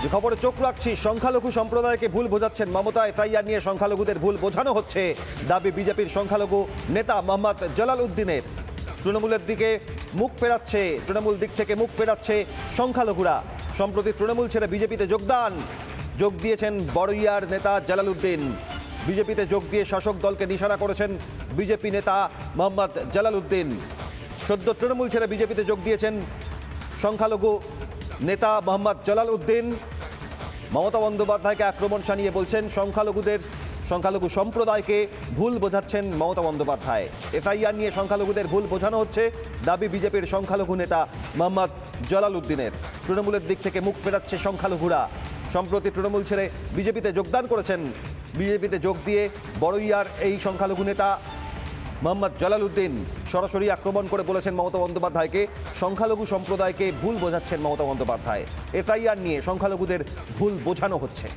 যে খবরে চোখ রাখছি, সংখ্যালঘু সম্প্রদায়কে ভুল বোঝাচ্ছেন মমতা। এফআইআর নিয়ে সংখ্যালঘুদের ভুল বোঝানো হচ্ছে, দাবি বিজেপির সংখ্যালঘু নেতা মোহাম্মদ জালাল উদ্দিনের। তৃণমূলের দিকে মুখ ফেরাচ্ছে, তৃণমূল দিক থেকে মুখ ফেরাচ্ছে সংখ্যালঘুরা। সম্প্রতি তৃণমূল ছেড়ে বিজেপিতে যোগ দিয়েছেন বড়ইয়ার নেতা জালাল উদ্দিন। বিজেপিতে যোগ দিয়ে শাসক দলকে নিশানা করেছেন বিজেপি নেতা মোহাম্মদ জালাল উদ্দিন। সদ্য তৃণমূল ছেড়ে বিজেপিতে যোগ দিয়েছেন সংখ্যালঘু নেতা মোহাম্মদ জালাল উদ্দিন। মমতা বন্দ্যোপাধ্যায়কে আক্রমণ শানিয়ে বলছেন সংখ্যালঘু সম্প্রদায়কে ভুল বোঝাচ্ছেন মমতা বন্দ্যোপাধ্যায়। এফআইআর নিয়ে সংখ্যালঘুদের ভুল বোঝানো হচ্ছে, দাবি বিজেপির সংখ্যালঘু নেতা মোহাম্মদ জালাল উদ্দিনের। তৃণমূলের দিক থেকে মুখ ফেরাচ্ছে সংখ্যালঘুরা। সম্প্রতি তৃণমূল ছেড়ে বিজেপিতে যোগদান করেছেন। বিজেপিতে যোগ দিয়ে বড়ইয়ার এই সংখ্যালঘু নেতা মোহাম্মদ জালাল উদ্দিন সরাসরি আক্রমণ করে বলেছেন মমতা বন্দ্যোপাধ্যায়কে সংখ্যালঘু সম্প্রদায়কে ভুল বোঝাচ্ছেন মমতা বন্দ্যোপাধ্যায়। এফআইআর নিয়ে সংখ্যালঘুদের ভুল বোঝানো হচ্ছে।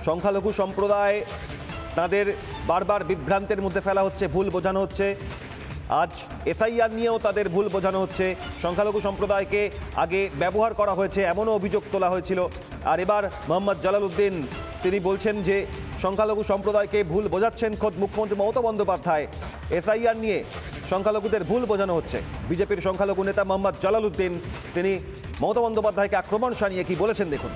সংখ্যালঘু সম্প্রদায় তাদের বারবার বিভ্রান্তের মধ্যে ফেলা হচ্ছে, ভুল বোঝানো হচ্ছে। আজ এফআইআর নিয়েও তাদের ভুল বোঝানো হচ্ছে। সংখ্যালঘু সম্প্রদায়কে আগে ব্যবহার করা হয়েছে এমনও অভিযোগ তোলা হয়েছিল। আর এবার মোহাম্মদ জালাল উদ্দিন তিনি বলছেন যে সংখ্যালঘু সম্প্রদায়কে ভুল বোঝাচ্ছেন খোদ মুখ্যমন্ত্রী মমতা বন্দ্যোপাধ্যায়। এফআইআর নিয়ে সংখ্যালঘুদের ভুল বোঝানো হচ্ছে। বিজেপির সংখ্যালঘু নেতা মোহাম্মদ জালাল উদ্দিন তিনি মমতা বন্দ্যোপাধ্যায়কে আক্রমণ শানিয়ে কি বলেছেন দেখুন।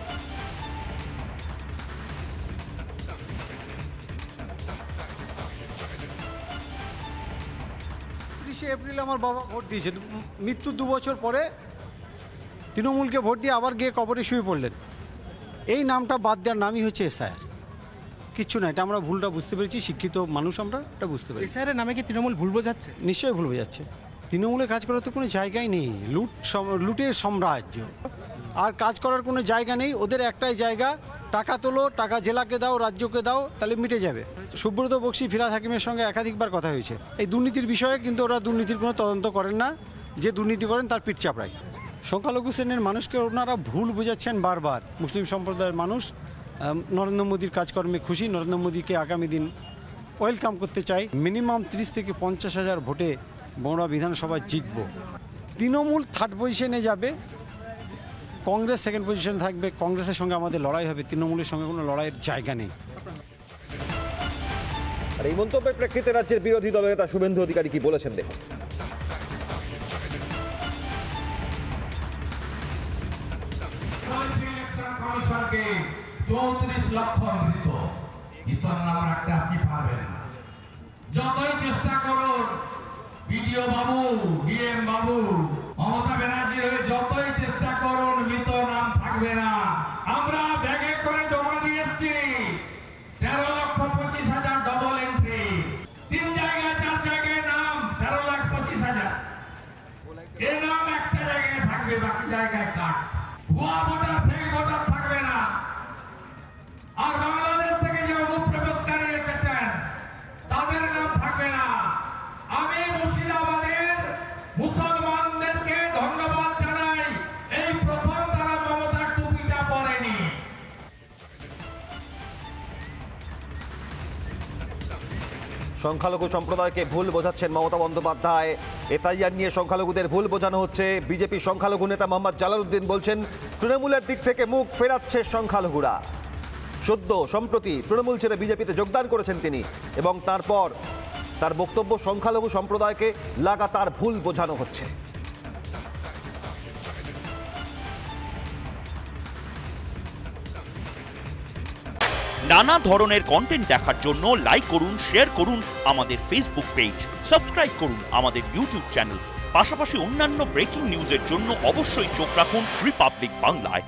30 এপ্রিল আমার বাবা ভোট দিয়েছে, মৃত্যুর 2 বছর পরে তৃণমূলকে ভোট দিয়ে আবার গিয়ে কবরে শুয়ে পড়লেন। এই নামটা বাদ দেওয়ার নামই হচ্ছে এসআইআর, কিচ্ছু না। এটা আমরা ভুলটা বুঝতে পেরেছি, শিক্ষিত মানুষ আমরা এটা বুঝতে পেরেছি। এসআইআর নামে কি তৃণমূল ভুল বোঝাচ্ছে? নিশ্চয়ই ভুল বোঝাচ্ছে। তৃণমূলে কাজ করার তো কোনো জায়গাই নেই, লুটের সাম্রাজ্য। আর কাজ করার কোনো জায়গা নেই, ওদের একটাই জায়গা, টাকা তোলো, টাকা জেলাকে দাও, রাজ্যকে দাও, তাহলে মিটে যাবে। সুব্রত বক্সি, ফিরহাদ হাকিমের সঙ্গে একাধিকবার কথা হয়েছে এই দুর্নীতির বিষয়ে, কিন্তু ওরা দুর্নীতির কোনো তদন্ত করেন না। যে দুর্নীতি করেন তার পিঠ চাপড়ায়। সংখ্যালঘু শ্রেণীর মানুষকে ওনারা ভুল বোঝাচ্ছেন বারবার। মুসলিম সম্প্রদায়ের মানুষ নরেন্দ্র মোদীর কাজকর্মে খুশি, নরেন্দ্র মোদীকে আগামী দিন ওয়েলকাম করতে চাই। মিনিমাম 30 থেকে 50,000 ভোটে বগুড়া বিধানসভায় জিতব। তৃণমূল 3rd পজিশনে যাবে, কংগ্রেস 2nd পজিশনে থাকবে। কংগ্রেসের সঙ্গে আমাদের লড়াই হবে, তৃণমূলের সঙ্গে কোনো লড়াইয়ের জায়গা নেই। আর এই মন্তব্যের প্রেক্ষিতে রাজ্যের বিরোধী দলনেতা শুভেন্দু অধিকারী কি বলেছেন দেখুন। 34 লক্ষ মৃত, ইতর নাম রাখতে আপনি পারবেন না। যতই চেষ্টা করুন বিডিও বাবু, ডিএম বাবু, মমতা ব্যানার্জির হয়ে যতই চেষ্টা করুন, মৃত নাম থাকবে না। আমরা ব্যাগে করে জমা দিয়েছি 13,25,000 ডবল এন্ট্রি। 3 জায়গায় 4 জায়গায় নাম 13,25,000। এই নাম একটা জায়গায় থাকবে, বাকি জায়গায় কাট। ভুয়া ভোটার, ফেক ভোটার থাকবে না। আর বাংলাদেশ থেকে যে অনুপ্রবেশকারী এসেছেন তাদের নাম থাকবে না। আমি মুর্শিদাবাদের মুসলমানদেরকে ধন্যবাদ জানাই, এই প্রথম তারা মমতার টুপিটা পরেনি। সংখ্যালঘু সম্প্রদায়কে ভুল বোঝাচ্ছেন মমতা বন্দ্যোপাধ্যায়। এফআইআর নিয়ে সংখ্যালঘুদের ভুল বোঝানো হচ্ছে। বিজেপি সংখ্যালঘু নেতা মোহাম্মদ জালাল উদ্দিন বলছেন তৃণমূলের দিক থেকে মুখ ফেরাচ্ছে সংখ্যালঘুরা। সম্প্রতি তৃণমূল ছেড়ে বিজেপিতে যোগদান করেছেন তিনি, এবং তারপর তার বক্তব্য সংখ্যালঘু সম্প্রদায়কে লাগাতার ভুল বোঝানো হচ্ছে। নানা ধরনের কন্টেন্ট দেখার জন্য লাইক করুন, শেয়ার করুন আমাদের ফেসবুক পেজ, সাবস্ক্রাইব করুন আমাদের ইউটিউব চ্যানেল। পাশাপাশি অন্যান্য ব্রেকিং নিউজের জন্য অবশ্যই চোখ রাখুন রিপাবলিক বাংলায়।